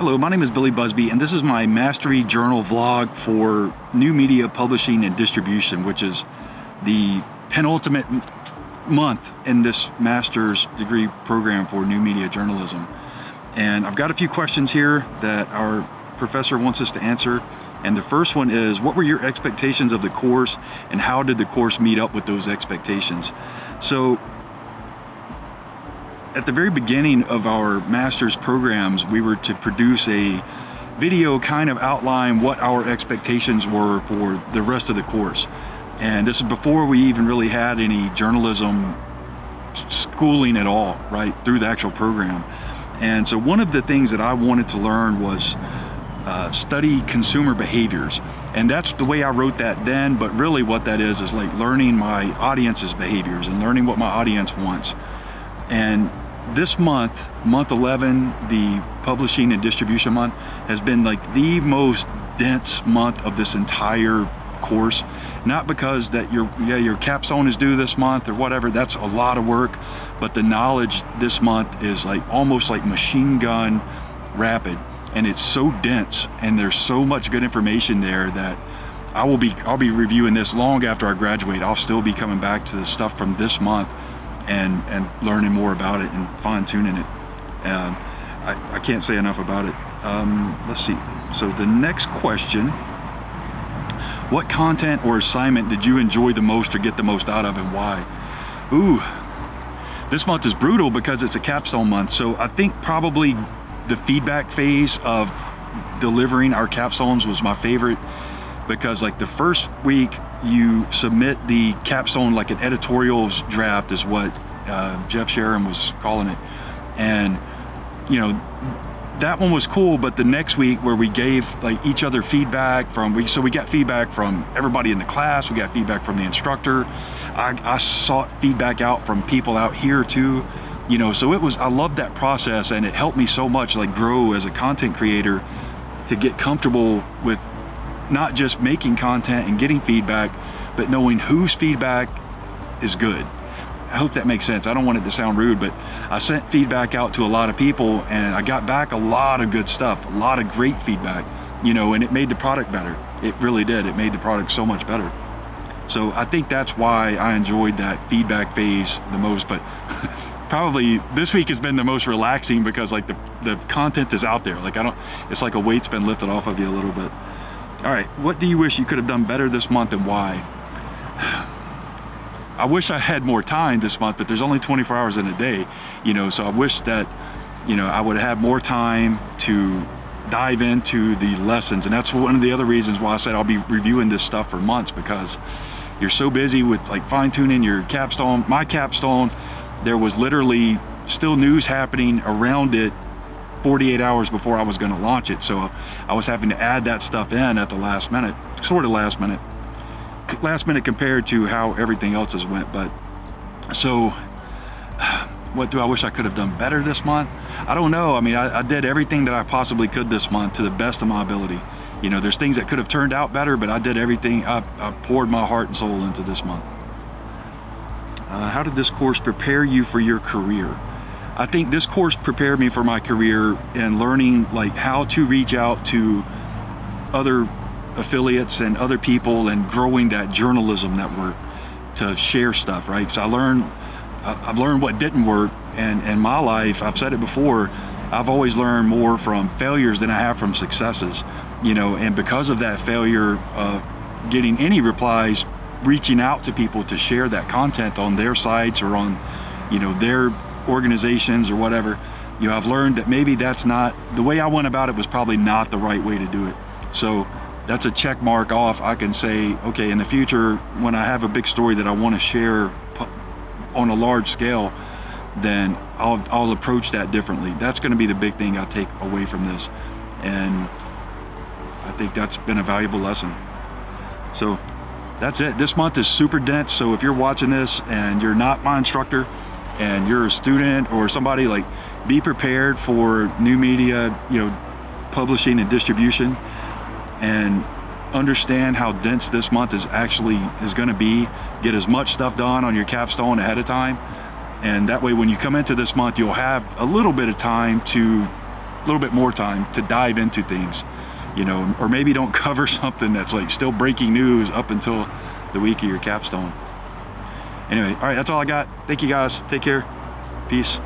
Hello, my name is Billy Busby, and this is my Mastery Journal vlog for New Media Publishing and Distribution, which is the penultimate month in this master's degree program for new media journalism. And I've got a few questions here that our professor wants us to answer. And the first one is, what were your expectations of the course, and how did the course meet up with those expectations? So, at the very beginning of our master's programs, we were to produce a video kind of outline what our expectations were for the rest of the course. And this is before we even really had any journalism schooling at all, right, through the actual program. And so one of the things that I wanted to learn was study consumer behaviors. And that's the way I wrote that then, but really what that is like learning my audience's behaviors and learning what my audience wants. And this month, month 11, the publishing and distribution month, has been like the most dense month of this entire course. Not because that your capstone is due this month or whatever, that's a lot of work, but the knowledge this month is like almost like machine gun rapid, and it's so dense and there's so much good information there that I'll be reviewing this long after I graduate. I'll still be coming back to the stuff from this month and learning more about it and fine-tuning it. I can't say enough about it. Let's see. So the next question, what content or assignment did you enjoy the most or get the most out of, and why? Ooh, this month is brutal because it's a capstone month. So I think probably the feedback phase of delivering our capstones was my favorite, because like the first week you submit the capstone like an editorials draft is what Jeff Sharon was calling it. And you know, that one was cool, but the next week where we gave like each other feedback so we got feedback from everybody in the class, we got feedback from the instructor. I sought feedback out from people out here too, you know, so I loved that process, and it helped me so much like grow as a content creator to get comfortable with not just making content and getting feedback, but knowing whose feedback is good. I hope that makes sense. I don't want it to sound rude, but I sent feedback out to a lot of people, and I got back a lot of good stuff, a lot of great feedback, you know, and it made the product better. It really did. It made the product so much better. So I think that's why I enjoyed that feedback phase the most, but probably this week has been the most relaxing because like the content is out there. Like it's like a weight's been lifted off of you a little bit. All right, what do you wish you could have done better this month, and why? I wish I had more time this month, but there's only 24 hours in a day, you know, so I wish that, you know, I would have had more time to dive into the lessons. And that's one of the other reasons why I said I'll be reviewing this stuff for months, because you're so busy with like fine-tuning your capstone. My capstone, there was literally still news happening around it 48 hours before I was going to launch it, so I was having to add that stuff in at the last minute, sort of last minute compared to how everything else has went. But so what do I wish I could have done better this month? I don't know. I mean, I did everything that I possibly could this month to the best of my ability. You know, there's things that could have turned out better, but I did everything. I poured my heart and soul into this month. How did this course prepare you for your career? I think this course prepared me for my career in learning like how to reach out to other affiliates and other people and growing that journalism network to share stuff, right? So I've learned what didn't work, and in my life, I've said it before, I've always learned more from failures than I have from successes, you know, and because of that failure of getting any replies, reaching out to people to share that content on their sites or on, you know, their organizations or whatever, you know, I've learned that maybe that's not the way I went about it, was probably not the right way to do it. So that's a check mark off. I can say, okay, in the future, when I have a big story that I want to share on a large scale, then I'll approach that differently. That's going to be the big thing I take away from this, and I think that's been a valuable lesson. So that's it. This month is super dense, so if you're watching this and you're not my instructor and you're a student or somebody, like, be prepared for new media, you know, publishing and distribution, and understand how dense this month is going to be. Get as much stuff done on your capstone ahead of time, and that way when you come into this month, you'll have a little bit of time to little bit more time to dive into things, you know, or maybe don't cover something that's like still breaking news up until the week of your capstone. Anyway, all right, that's all I got. Thank you guys. Take care. Peace.